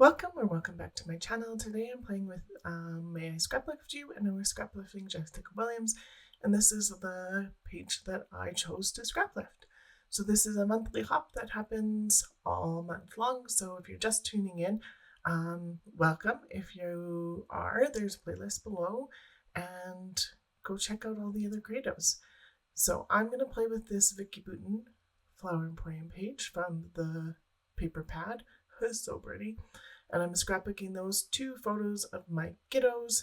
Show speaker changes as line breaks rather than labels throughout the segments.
Welcome back to my channel. Today I'm playing with May I Scraplift You, and we're scraplifting Jessica Williams, and this is the page that I chose to scraplift. So this is a monthly hop that happens all month long, so if you're just tuning in, welcome. If you are, there's a playlist below, and go check out all the other creatives. So I'm going to play with this Vicki Boutin Flower Emporium page from the paper pad. It's so pretty. And I'm scrapbooking those two photos of my kiddos.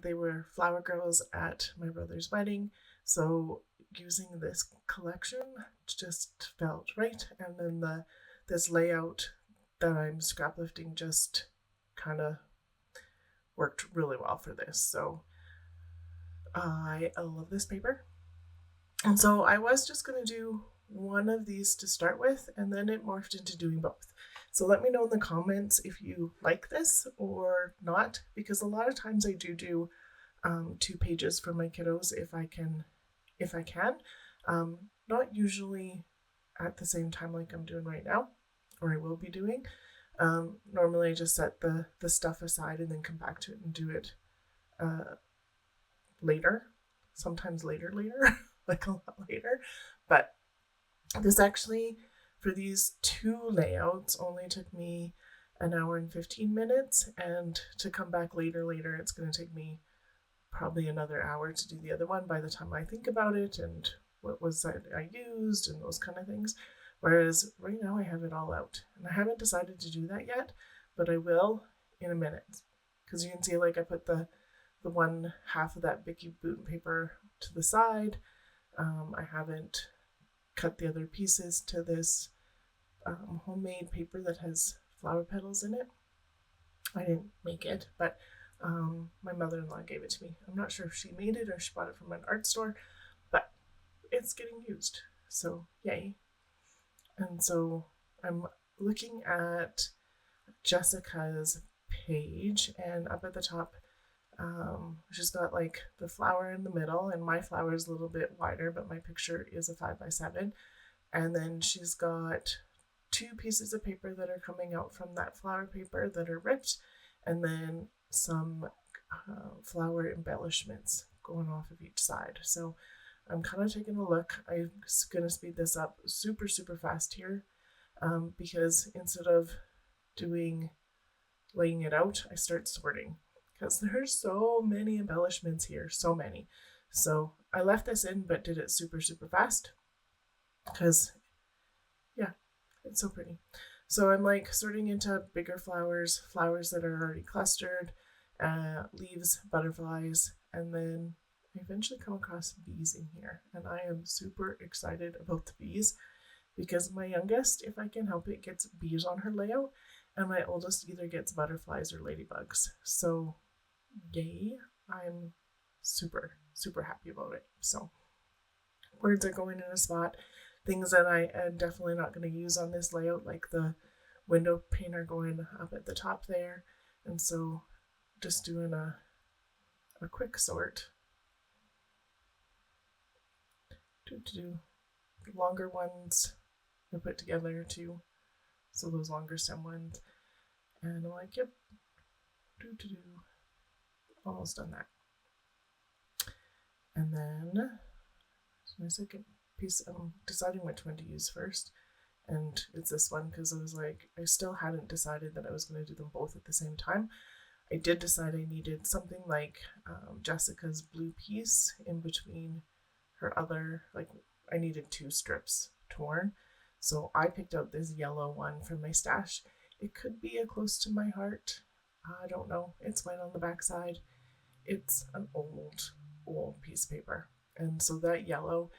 They were flower girls at my brother's wedding, so using this collection just felt right. And then this layout that I'm scraplifting just kind of worked really well for this. So I love this paper. And so I was just going to do one of these to start with, and then it morphed into doing both. So let me know in the comments if you like this or not, because a lot of times I do 2 pages for my kiddos if I can. Not usually at the same time like I'm doing right now, or I will be doing. Normally I just set the stuff aside and then come back to it and do it later. Sometimes later, like a lot later. But this actually, for these 2 layouts, only took me an hour and 15 minutes, and to come back later, it's going to take me probably another hour to do the other one by the time I think about it and what was I used and those kind of things. Whereas right now I have it all out, and I haven't decided to do that yet, but I will in a minute, because you can see like I put the one half of that Vicki Boutin paper to the side. I haven't cut the other pieces to this homemade paper that has flower petals in it. I didn't make it, but my mother-in-law gave it to me. I'm not sure if she made it or she bought it from an art store, but it's getting used, so yay. And so I'm looking at Jessica's page, and up at the top she's got like the flower in the middle, and my flower is a little bit wider, but my picture is a 5x7. And then she's got 2 pieces of paper that are coming out from that flower paper that are ripped, and then some flower embellishments going off of each side. So I'm kind of taking a look. I'm going to speed this up super fast here, because instead of laying it out, I start sorting, because there's so many embellishments here, so many. So I left this in but did it super fast, because yeah, it's so pretty. So I'm like sorting into bigger flowers that are already clustered, leaves, butterflies, and then I eventually come across bees in here, and I am super excited about the bees, because my youngest, if I can help it, gets bees on her layout, and my oldest either gets butterflies or ladybugs. So yay, I'm super happy about it. So words are going in a spot. Things that I am definitely not going to use on this layout, like the window pane, are going up at the top there. And so just doing a quick sort. Do longer ones I put together too. So those longer stem ones. And I'm like, yep, almost done that. And then my second piece, I'm deciding which one to use first, and it's this one, because I was like, I still hadn't decided that I was going to do them both at the same time. I did decide I needed something like Jessica's blue piece in between her other, like I needed 2 strips torn, so I picked out this yellow one from my stash. It could be a close to my heart, I don't know. It's white on the back side. It's an old piece of paper, and so that yellow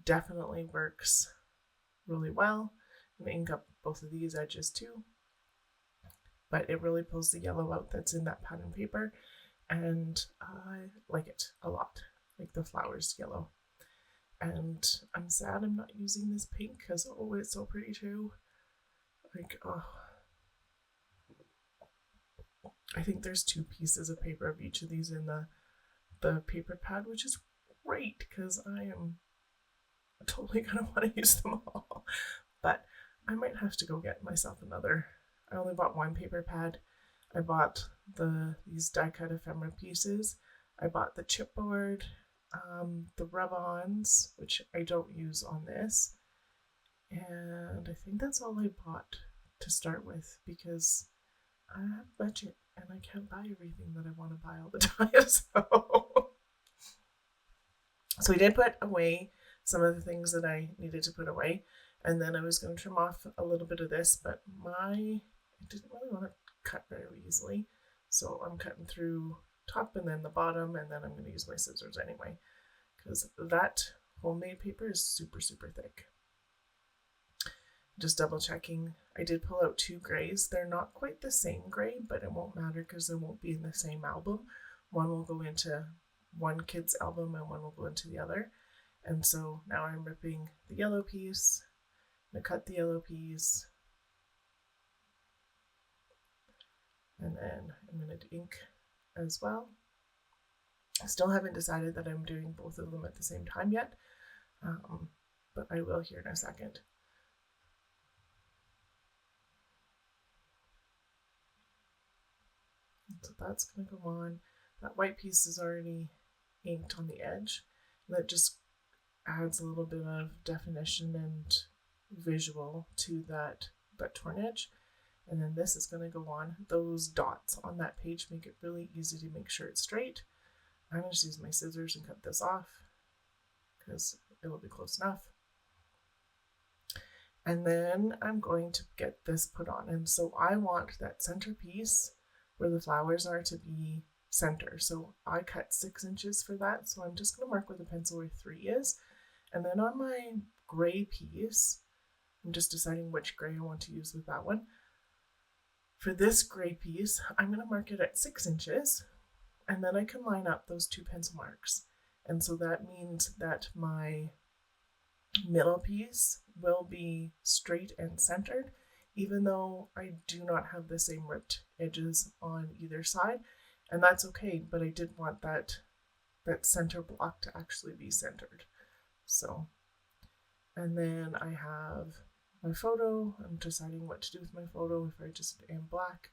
definitely works really well. I'm gonna ink up both of these edges too, but it really pulls the yellow out that's in that pattern paper, and I like it a lot, like the flowers yellow. And I'm sad I'm not using this pink, because oh, it's so pretty too. Like, oh, I think there's 2 pieces of paper of each of these in the paper pad, which is great, because I am totally gonna want to use them all. But I might have to go get myself another I only bought one paper pad. I bought these die cut ephemera pieces. I bought the chipboard, the rub-ons, which I don't use on this. And I think that's all I bought to start with, because I have a budget and I can't buy everything that I want to buy all the time. So I did put away some of the things that I needed to put away. And then I was going to trim off a little bit of this, but I didn't really want to cut very easily. So I'm cutting through top and then the bottom, and then I'm going to use my scissors anyway, because that homemade paper is super, super thick. Just double checking. I did pull out 2 grays. They're not quite the same gray, but it won't matter because they won't be in the same album. One will go into one kid's album and one will go into the other. And so now I'm ripping the yellow piece. I'm going to cut the yellow piece. And then I'm going to ink as well. I still haven't decided that I'm doing both of them at the same time yet, but I will here in a second. So that's going to go on. That white piece is already inked on the edge. That just adds a little bit of definition and visual to that torn edge. And then this is going to go on. Those dots on that page make it really easy to make sure it's straight. I'm going to just use my scissors and cut this off because it'll be close enough. And then I'm going to get this put on. And so I want that centerpiece where the flowers are to be center. So I cut 6 inches for that. So I'm just going to mark with a pencil where 3 is. And then on my gray piece, I'm just deciding which gray I want to use with that one. For this gray piece, I'm going to mark it at 6 inches, and then I can line up those 2 pencil marks. And so that means that my middle piece will be straight and centered, even though I do not have the same ripped edges on either side. And that's okay, but I did want that center block to actually be centered. So, and then I have my photo. I'm deciding what to do with my photo, if I just am black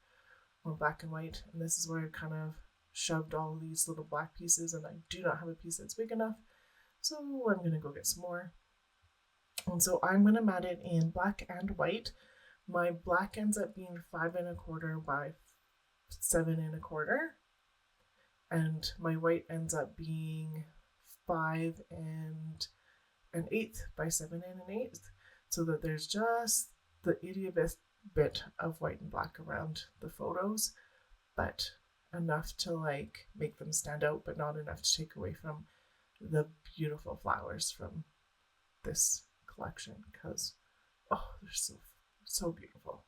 or black and white. And this is where I kind of shoved all these little black pieces, and I do not have a piece that's big enough. So I'm going to go get some more. And so I'm going to mat it in black and white. My black ends up being 5 1/4 by 7 1/4. And my white ends up being 5 1/8 by 7 1/8. So that there's just the itty bit of white and black around the photos, but enough to like make them stand out, but not enough to take away from the beautiful flowers from this collection, because they're so beautiful.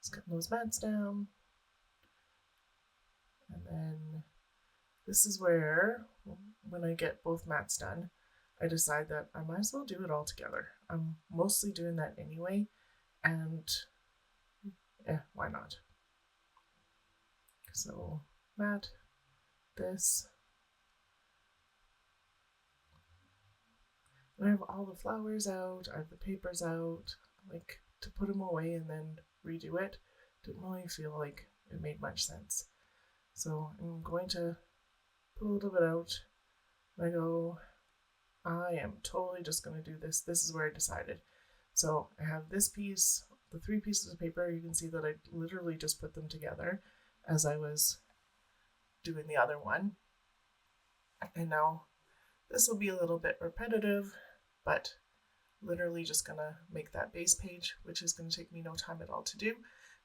Just cutting those mats down. And then this is where, when I get both mats done, I decide that I might as well do it all together. I'm mostly doing that anyway, and why not? So mat, this. And I have all the flowers out, I have the papers out. Like, to put them away and then redo it didn't really feel like it made much sense. So I'm going to put a little bit out. I go, I am totally just going to do this. This is where I decided. So I have this piece, the 3 pieces of paper. You can see that I literally just put them together as I was doing the other one. And now this will be a little bit repetitive, but literally just going to make that base page, which is going to take me no time at all to do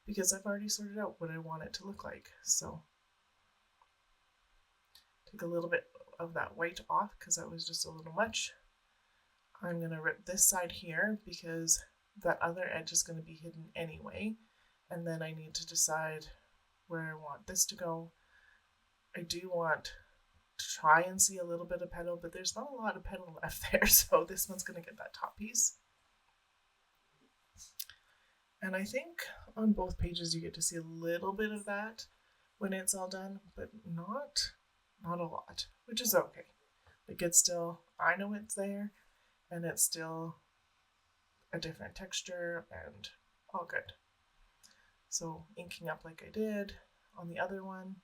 because I've already sorted out what I want it to look like. So take a little bit of that white off because that was just a little much. I'm going to rip this side here because that other edge is going to be hidden anyway. And then I need to decide where I want this to go. I do want to try and see a little bit of petal, but there's not a lot of petal left there. So this one's going to get that top piece. And I think on both pages you get to see a little bit of that when it's all done, but not a lot, which is okay. Like it's still, I know it's there, and it's still a different texture and all good. So inking up like I did on the other one.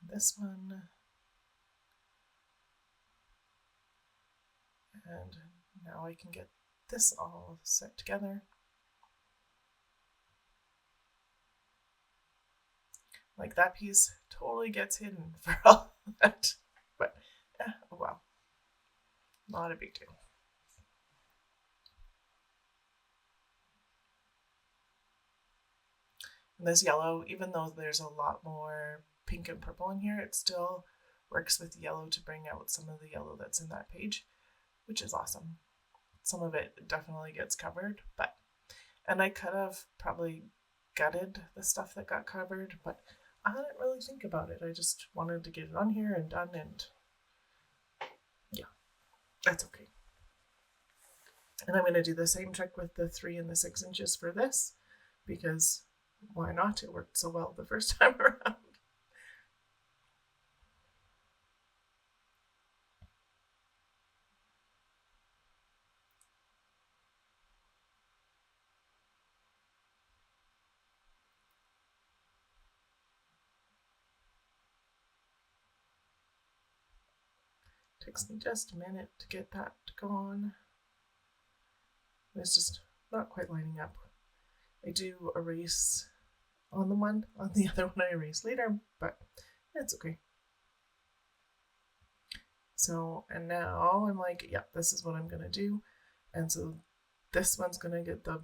This one. And now I can get this all set together. Like that piece totally gets hidden for all that, but oh well, not a big deal. And this yellow, even though there's a lot more pink and purple in here, it still works with yellow to bring out some of the yellow that's in that page, which is awesome. Some of it definitely gets covered, and I could have probably gutted the stuff that got covered, but I didn't really think about it. I just wanted to get it on here and done, and yeah, that's okay. And I'm going to do the same trick with the 3 and the 6 inches for this, because why not? It worked so well the first time around. Takes me just a minute to get that to go on. It's just not quite lining up. I do erase on the one, on the other one I erase later, but it's okay. So, and now I'm like, yeah, this is what I'm going to do. And so this one's going to get the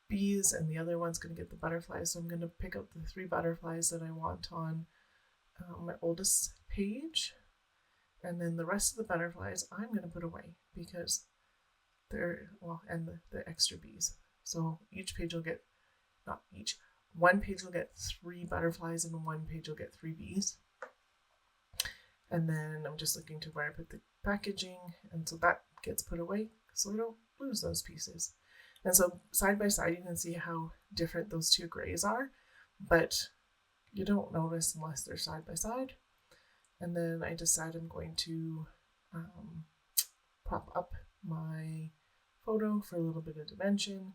bees and the other one's going to get the butterflies. So I'm going to pick out the 3 butterflies that I want on my oldest page. And then the rest of the butterflies I'm going to put away because they're, well, and the extra bees. So each page will get, not each, one page will get 3 butterflies and one page will get 3 bees. And then I'm just looking to where I put the packaging, and so that gets put away so I don't lose those pieces. And so side by side you can see how different those 2 grays are, but you don't notice unless they're side by side. And then I decide I'm going to prop up my photo for a little bit of dimension.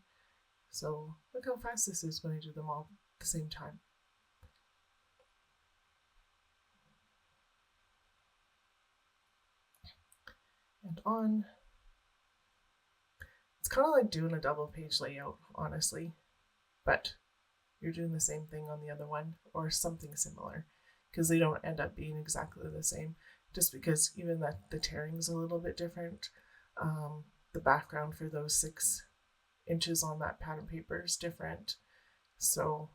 So look how fast this is when I do them all at the same time. And on. It's kind of like doing a double page layout, honestly, but you're doing the same thing on the other one or something similar, because they don't end up being exactly the same, just because even that the tearing's a little bit different. The background for those 6 inches on that pattern paper is different, so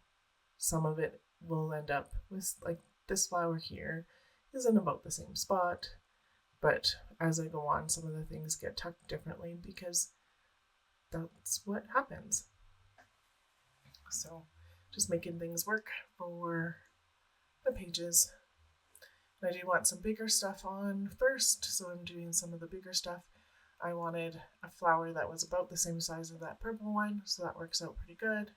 some of it will end up with, like, this flower here is in about the same spot, but as I go on, some of the things get tucked differently because that's what happens. So just making things work for the pages. And I do want some bigger stuff on first, so I'm doing some of the bigger stuff. I wanted a flower that was about the same size as that purple one, so that works out pretty good.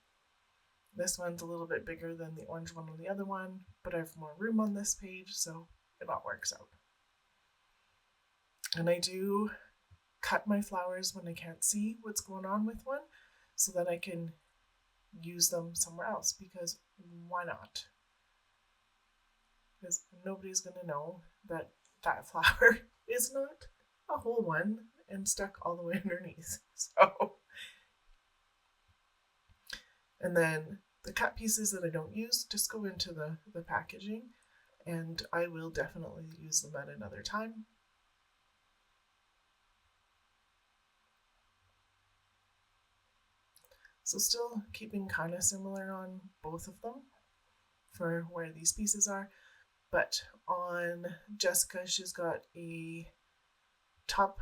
This one's a little bit bigger than the orange one on the other one, but I have more room on this page, so it all works out. And I do cut my flowers when I can't see what's going on with one, so that I can use them somewhere else, because why not? Because nobody's going to know that that flower is not a whole one and stuck all the way underneath. So, and then the cut pieces that I don't use just go into the packaging, and I will definitely use them at another time. So still keeping kind of similar on both of them for where these pieces are, but on Jessica, she's got a top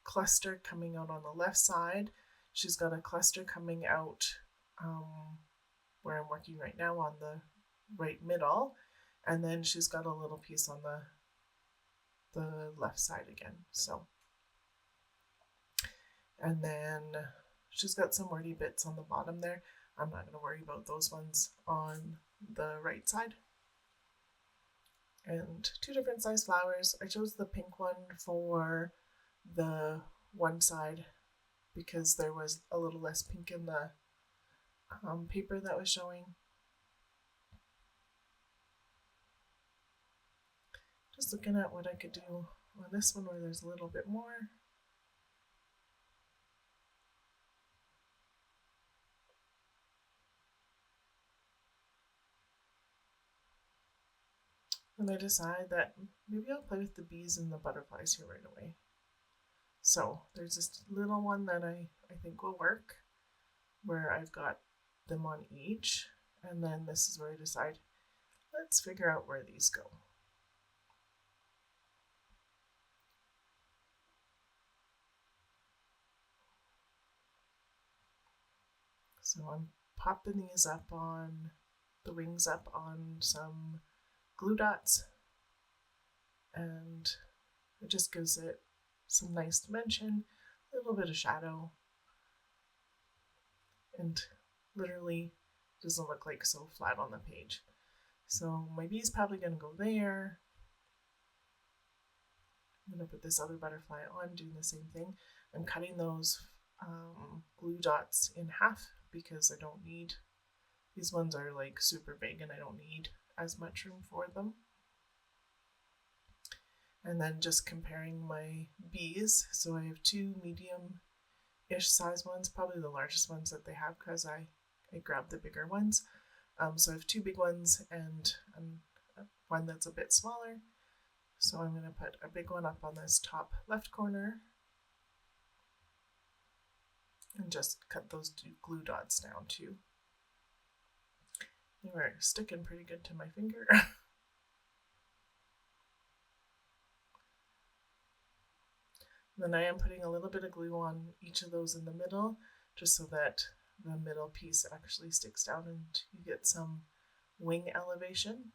cluster coming out on the left side. She's got a cluster coming out where I'm working right now on the right middle, and then she's got a little piece on the left side again. So, and then she's got some wordy bits on the bottom there. I'm not going to worry about those ones on the right side. and 2 different size flowers. I chose the pink one for the one side because there was a little less pink in the paper that was showing. Just looking at what I could do on this one where there's a little bit more. And I decide that maybe I'll play with the bees and the butterflies here right away. So there's this little one that I think will work, where I've got them on each, and then this is where I decide, let's figure out where these go. So I'm popping these up on, the wings up on some glue dots, and it just gives it some nice dimension, a little bit of shadow, and literally doesn't look like so flat on the page. So my bee's probably going to go there. I'm going to put this other butterfly on, doing the same thing. I'm cutting those glue dots in half because I don't need, these ones are like super big and I don't need as much room for them. And then just comparing my bees. So I have 2 medium-ish size ones, probably the largest ones that they have because I grabbed the bigger ones. So I have 2 big ones and one that's a bit smaller. So I'm going to put a big one up on this top left corner and just cut those 2 glue dots down too. They were sticking pretty good to my finger. Then I am putting a little bit of glue on each of those in the middle, just so that the middle piece actually sticks down and you get some wing elevation.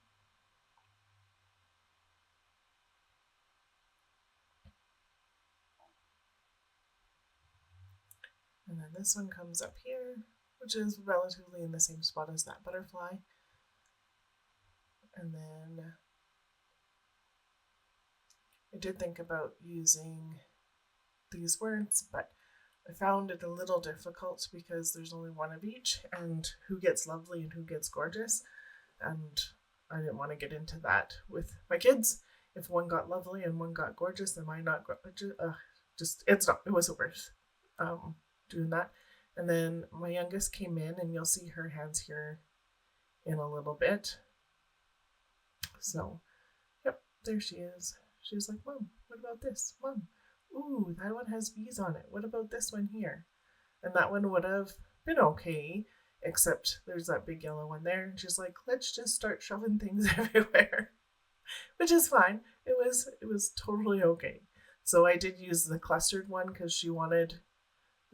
And then this one comes up here, which is relatively in the same spot as that butterfly. And then I did think about using these words, but I found it a little difficult because there's only one of each, and who gets lovely and who gets gorgeous. And I didn't want to get into that with my kids. If one got lovely and one got gorgeous, then mine not gorgeous. It wasn't worth doing that. And then my youngest came in, and you'll see her hands here in a little bit. So, yep, there she is. She's like, Mom, what about this? Mom, ooh, that one has bees on it. What about this one here? And that one would have been okay, except there's that big yellow one there. And she's like, let's just start shoving things everywhere, which is fine. It was totally okay. So I did use the clustered one because she wanted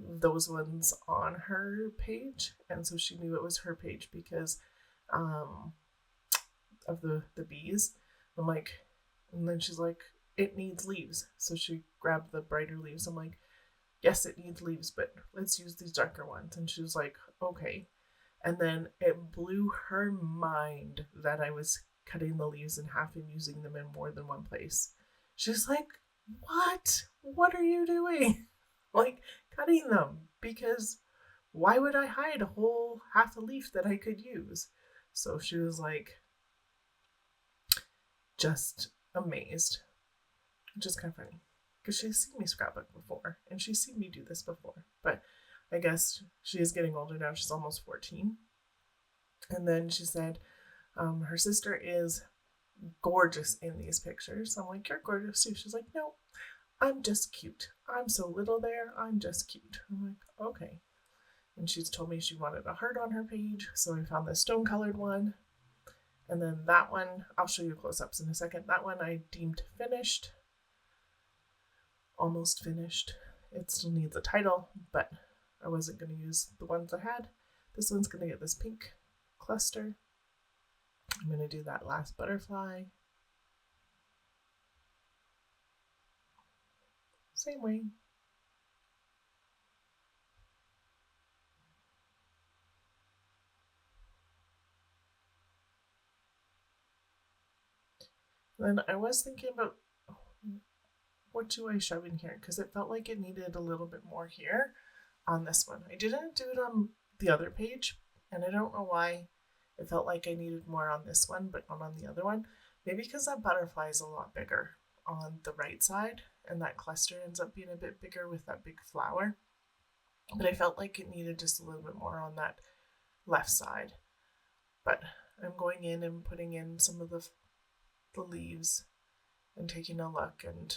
those ones on her page, and so she knew it was her page because of the bees. I'm like, and then she's like, it needs leaves. So she grabbed the brighter leaves. I'm like, yes, it needs leaves, but let's use these darker ones. And she was like, okay. And then it blew her mind that I was cutting the leaves in half and using them in more than one place. She's like, what? What are you doing? Like, cutting them, because why would I hide a whole half a leaf that I could use? So she was like, just amazed, which is kind of funny because she's seen me scrapbook before and she's seen me do this before, but I guess she is getting older now. She's almost 14. And then she said her sister is gorgeous in these pictures. I'm like, you're gorgeous too. She's like, no, I'm just cute. I'm so little there. I'm just cute. I'm like, okay. And she's told me she wanted a heart on her page, so I found this stone colored one. And then that one, I'll show you close-ups in a second. That one I deemed finished. Almost finished. It still needs a title, but I wasn't going to use the ones I had. This one's going to get this pink cluster. I'm going to do that last butterfly. Same way. Then I was thinking about what do I shove in here, because it felt like it needed a little bit more here on this one. I didn't do it on the other page, and I don't know why it felt like I needed more on this one but not on the other one. Maybe because that butterfly is a lot bigger on the right side, and that cluster ends up being a bit bigger with that big flower. But I felt like it needed just a little bit more on that left side. But I'm going in and putting in some of the leaves and taking a look, and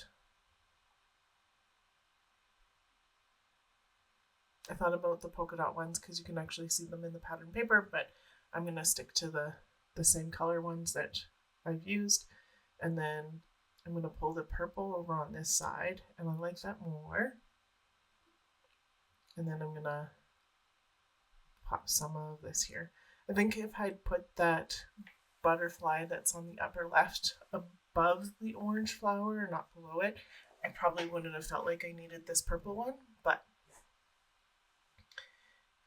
I thought about the polka dot ones because you can actually see them in the pattern paper, but I'm going to stick to the same color ones that I've used. And then I'm going to pull the purple over on this side, and I like that more. And then I'm going to pop some of this here. I think if I'd put that butterfly that's on the upper left above the orange flower, not below it, I probably wouldn't have felt like I needed this purple one, but.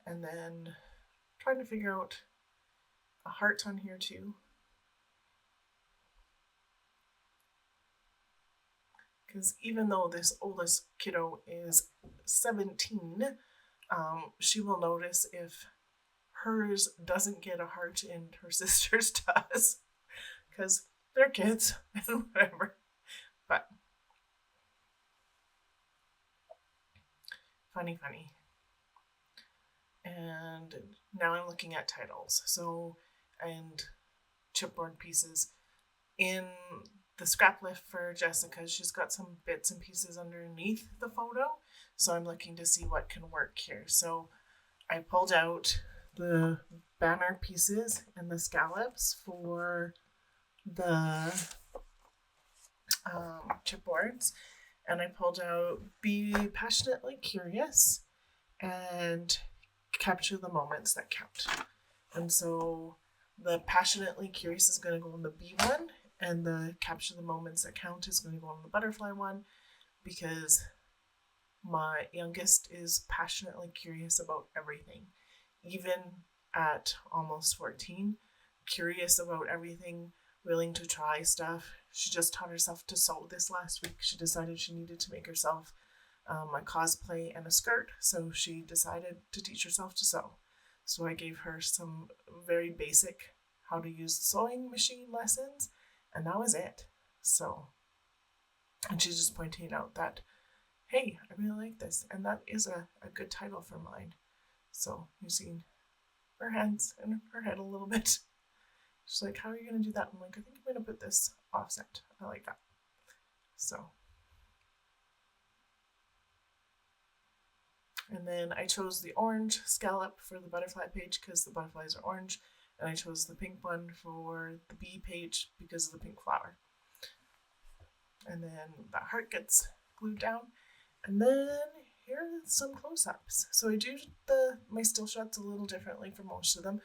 And then trying to figure out a heart on here too. Because even though this oldest kiddo is 17, she will notice if hers doesn't get a heart and her sister's does, because they're kids and whatever. But funny. And now I'm looking at titles. So, and chipboard pieces. In the scraplift for Jessica, she's got some bits and pieces underneath the photo. So I'm looking to see what can work here. So I pulled out the banner pieces and the scallops for the chipboards. And I pulled out Be Passionately Curious and Capture the Moments That Count. And so the Passionately Curious is going to go on the B one, and the Capture the Moments That Count is going to go on the butterfly one, because my youngest is passionately curious about everything, even at almost 14, curious about everything, willing to try stuff. She just taught herself to sew this last week. She decided she needed to make herself a cosplay and a skirt, so she decided to teach herself to sew. So I gave her some very basic how to use the sewing machine lessons, and that was it. So, and she's just pointing out that, hey, I really like this, and that is a good title for mine. So you've seen her hands and her head a little bit. She's like, how are you going to do that? I'm like, I think I'm going to put this offset. I like that. So. And then I chose the orange scallop for the butterfly page because the butterflies are orange. And I chose the pink one for the bee page because of the pink flower. And then that heart gets glued down. And then here are some close-ups. So I do my still shots a little differently for most of them.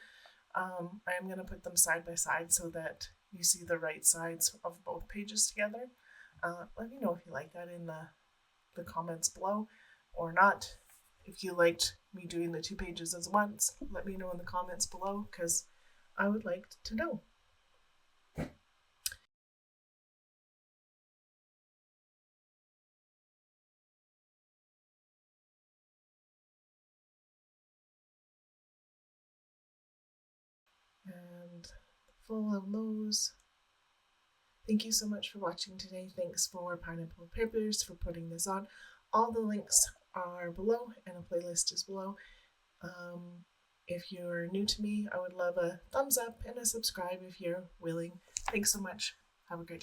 I am going to put them side by side so that you see the right sides of both pages together. Let me know if you like that in the comments below or not. If you liked me doing the two pages as once, let me know in the comments below, because I would like to know. And full of those. Thank you so much for watching today. Thanks for Pineapple Papers for putting this on. All the links are below, and a playlist is below. If you're new to me, I would love a thumbs up and a subscribe if you're willing. Thanks so much. Have a great day.